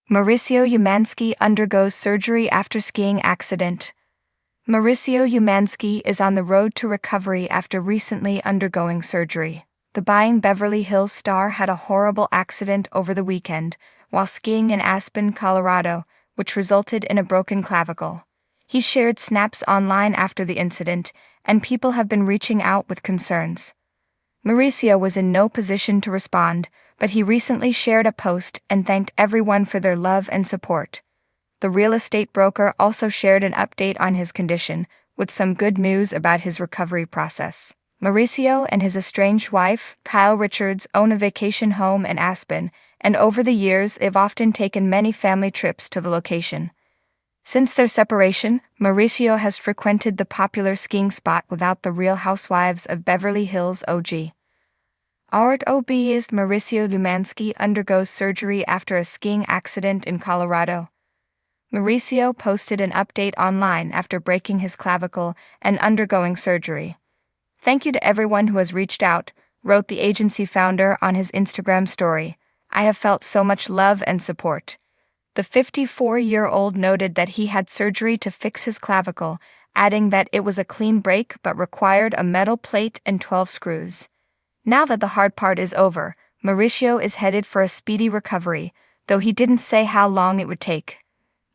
Mauricio Umansky undergoes surgery after skiing accident. Mauricio Umansky is on the road to recovery after recently undergoing surgery. The Beverly Hills star had a horrible accident over the weekend while skiing in Aspen, Colorado, which resulted in a broken clavicle. He shared snaps online after the incident, and people have been reaching out with concerns. Mauricio was in no position to respond, but he recently shared a post and thanked everyone for their love and support. The real estate broker also shared an update on his condition, with some good news about his recovery process. Mauricio and his estranged wife, Kyle Richards, own a vacation home in Aspen, and over the years they've often taken many family trips to the location. Since their separation, Mauricio has frequented the popular skiing spot without the Real Housewives of Beverly Hills OG. Our obese Mauricio Umansky undergoes surgery after a skiing accident in Colorado. Mauricio posted an update online after breaking his clavicle and undergoing surgery. "Thank you to everyone who has reached out," wrote the agency founder on his Instagram story. "I have felt so much love and support." The 54-year-old noted that he had surgery to fix his clavicle, adding that it was a clean break but required a metal plate and 12 screws. Now that the hard part is over, Mauricio is headed for a speedy recovery, though he didn't say how long it would take.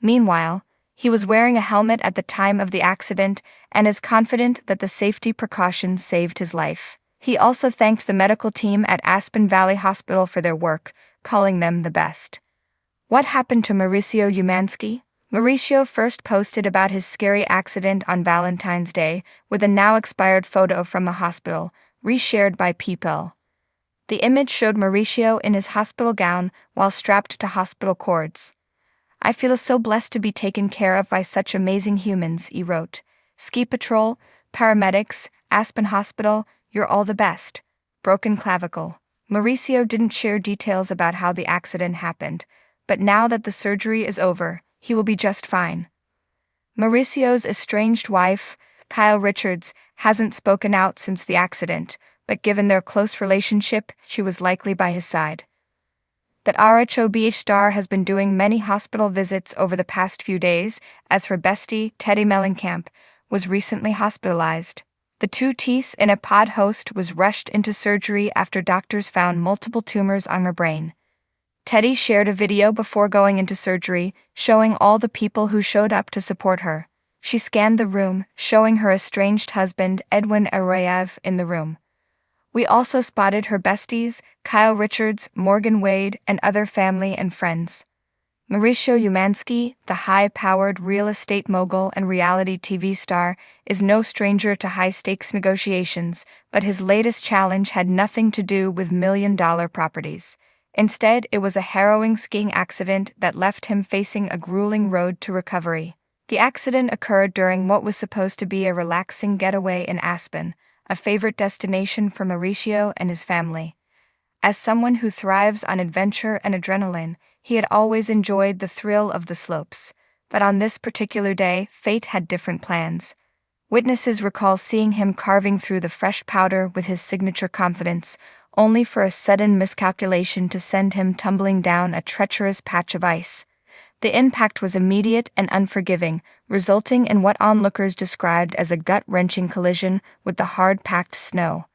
Meanwhile, he was wearing a helmet at the time of the accident and is confident that the safety precautions saved his life. He also thanked the medical team at Aspen Valley Hospital for their work, calling them the best. What happened to Mauricio Umansky? Mauricio first posted about his scary accident on Valentine's Day with a now-expired photo from the hospital, reshared by people. The image showed Mauricio in his hospital gown while strapped to hospital cords. "I feel so blessed to be taken care of by such amazing humans," he wrote. "Ski patrol, paramedics, Aspen Hospital, you're all the best." Broken clavicle. Mauricio didn't share details about how the accident happened, but now that the surgery is over, he will be just fine. Mauricio's estranged wife, Kyle Richards, hasn't spoken out since the accident, but given their close relationship, she was likely by his side. The RHOBH star has been doing many hospital visits over the past few days, as her bestie, Teddy Mellencamp, was recently hospitalized. The 2Ts in a pod host was rushed into surgery after doctors found multiple tumors on her brain. Teddy shared a video before going into surgery, showing all the people who showed up to support her. She scanned the room, showing her estranged husband, Edwin Arayev, in the room. "We also spotted her besties, Kyle Richards, Morgan Wade, and other family and friends." Mauricio Umansky, the high-powered real estate mogul and reality TV star, is no stranger to high-stakes negotiations, but his latest challenge had nothing to do with million-dollar properties. Instead, it was a harrowing skiing accident that left him facing a grueling road to recovery. The accident occurred during what was supposed to be a relaxing getaway in Aspen, a favorite destination for Mauricio and his family. As someone who thrives on adventure and adrenaline, he had always enjoyed the thrill of the slopes, but on this particular day, fate had different plans. Witnesses recall seeing him carving through the fresh powder with his signature confidence, only for a sudden miscalculation to send him tumbling down a treacherous patch of ice. The impact was immediate and unforgiving, resulting in what onlookers described as a gut-wrenching collision with the hard-packed snow.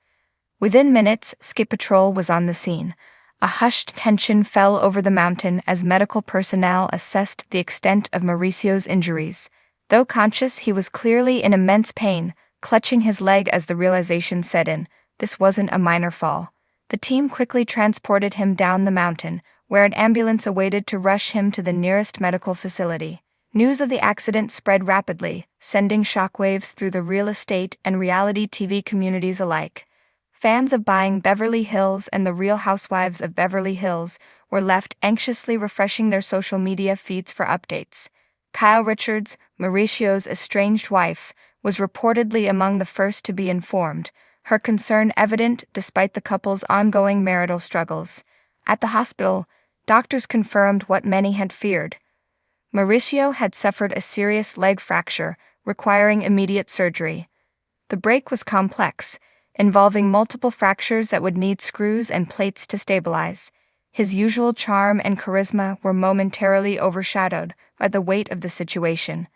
Within minutes, Ski Patrol was on the scene. A hushed tension fell over the mountain as medical personnel assessed the extent of Mauricio's injuries. Though conscious, he was clearly in immense pain, clutching his leg as the realization set in. This wasn't a minor fall. The team quickly transported him down the mountain, where an ambulance awaited to rush him to the nearest medical facility. News of the accident spread rapidly, sending shockwaves through the real estate and reality TV communities alike. Fans of Beverly Hills and the Real Housewives of Beverly Hills were left anxiously refreshing their social media feeds for updates. Kyle Richards, Mauricio's estranged wife, was reportedly among the first to be informed, her concern evident despite the couple's ongoing marital struggles. At the hospital, doctors confirmed what many had feared. Mauricio had suffered a serious leg fracture, requiring immediate surgery. The break was complex, involving multiple fractures that would need screws and plates to stabilize. His usual charm and charisma were momentarily overshadowed by the weight of the situation.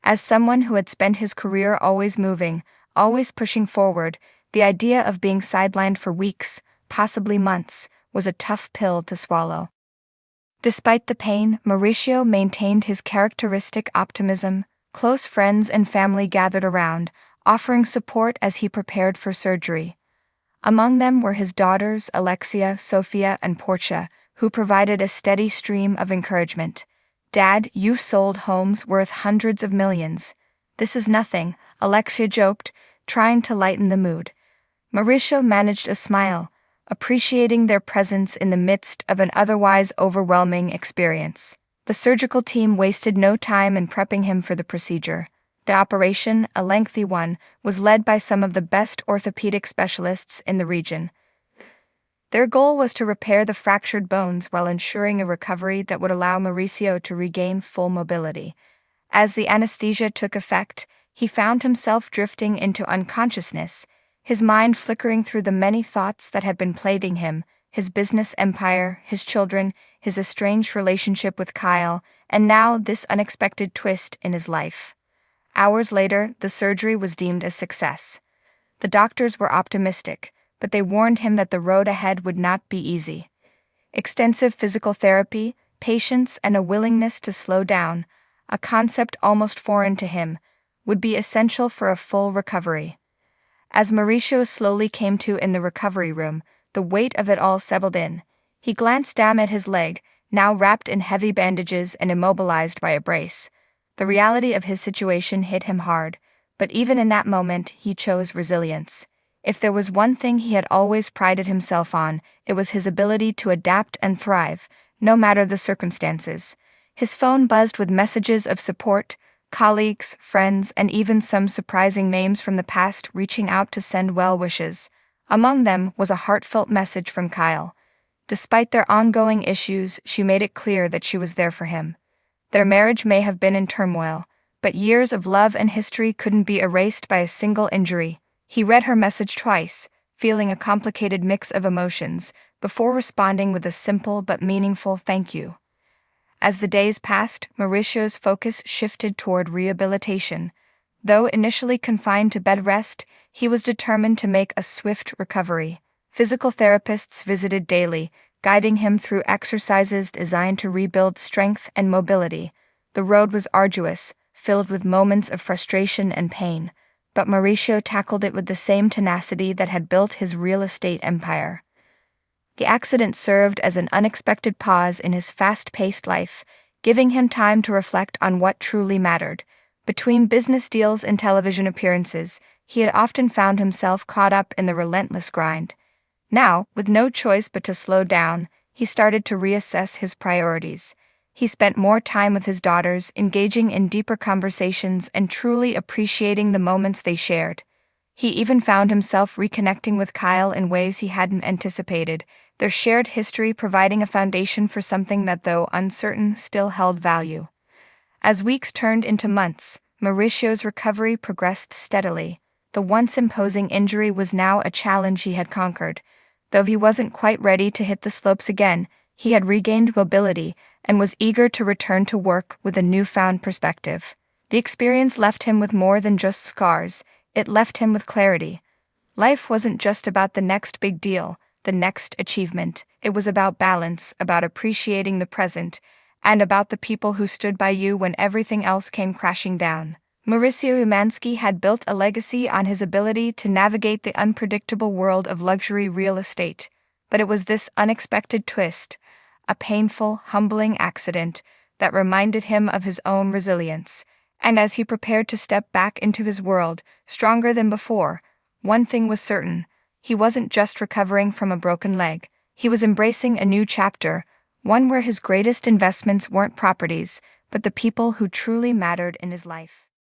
As someone who had spent his career always moving, always pushing forward, the idea of being sidelined for weeks, possibly months, was a tough pill to swallow. Despite the pain, Mauricio maintained his characteristic optimism. Close friends and family gathered around, offering support as he prepared for surgery. Among them were his daughters Alexia, Sofia, and Portia, who provided a steady stream of encouragement. "Dad, you've sold homes worth hundreds of millions. This is nothing," Alexia joked, trying to lighten the mood. Mauricio managed a smile, appreciating their presence in the midst of an otherwise overwhelming experience. The surgical team wasted no time in prepping him for the procedure. The operation, a lengthy one, was led by some of the best orthopedic specialists in the region. Their goal was to repair the fractured bones while ensuring a recovery that would allow Mauricio to regain full mobility. As the anesthesia took effect, he found himself drifting into unconsciousness, his mind flickering through the many thoughts that had been plaguing him: his business empire, his children, his estranged relationship with Kyle, and now this unexpected twist in his life. Hours later, the surgery was deemed a success. The doctors were optimistic, but they warned him that the road ahead would not be easy. Extensive physical therapy, patience, and a willingness to slow down, a concept almost foreign to him, would be essential for a full recovery. As Mauricio slowly came to in the recovery room, the weight of it all settled in. He glanced down at his leg, now wrapped in heavy bandages and immobilized by a brace. The reality of his situation hit him hard, but even in that moment he chose resilience. If there was one thing he had always prided himself on, it was his ability to adapt and thrive, no matter the circumstances. His phone buzzed with messages of support, colleagues, friends, and even some surprising names from the past reaching out to send well wishes. Among them was a heartfelt message from Kyle. Despite their ongoing issues, she made it clear that she was there for him. Their marriage may have been in turmoil, but years of love and history couldn't be erased by a single injury. He read her message twice, feeling a complicated mix of emotions, before responding with a simple but meaningful thank you. As the days passed, Mauricio's focus shifted toward rehabilitation. Though initially confined to bed rest, he was determined to make a swift recovery. Physical therapists visited daily, guiding him through exercises designed to rebuild strength and mobility. The road was arduous, filled with moments of frustration and pain, but Mauricio tackled it with the same tenacity that had built his real estate empire. The accident served as an unexpected pause in his fast-paced life, giving him time to reflect on what truly mattered. Between business deals and television appearances, he had often found himself caught up in the relentless grind. Now, with no choice but to slow down, he started to reassess his priorities. He spent more time with his daughters, engaging in deeper conversations and truly appreciating the moments they shared. He even found himself reconnecting with Kyle in ways he hadn't anticipated, their shared history providing a foundation for something that, though uncertain, still held value. As weeks turned into months, Mauricio's recovery progressed steadily. The once imposing injury was now a challenge he had conquered. Though he wasn't quite ready to hit the slopes again, he had regained mobility and was eager to return to work with a newfound perspective. The experience left him with more than just scars, it left him with clarity. Life wasn't just about the next big deal, the next achievement. It was about balance, about appreciating the present, and about the people who stood by you when everything else came crashing down. Mauricio Umansky had built a legacy on his ability to navigate the unpredictable world of luxury real estate, but it was this unexpected twist, a painful, humbling accident, that reminded him of his own resilience. And as he prepared to step back into his world, stronger than before, one thing was certain: he wasn't just recovering from a broken leg. He was embracing a new chapter, one where his greatest investments weren't properties, but the people who truly mattered in his life.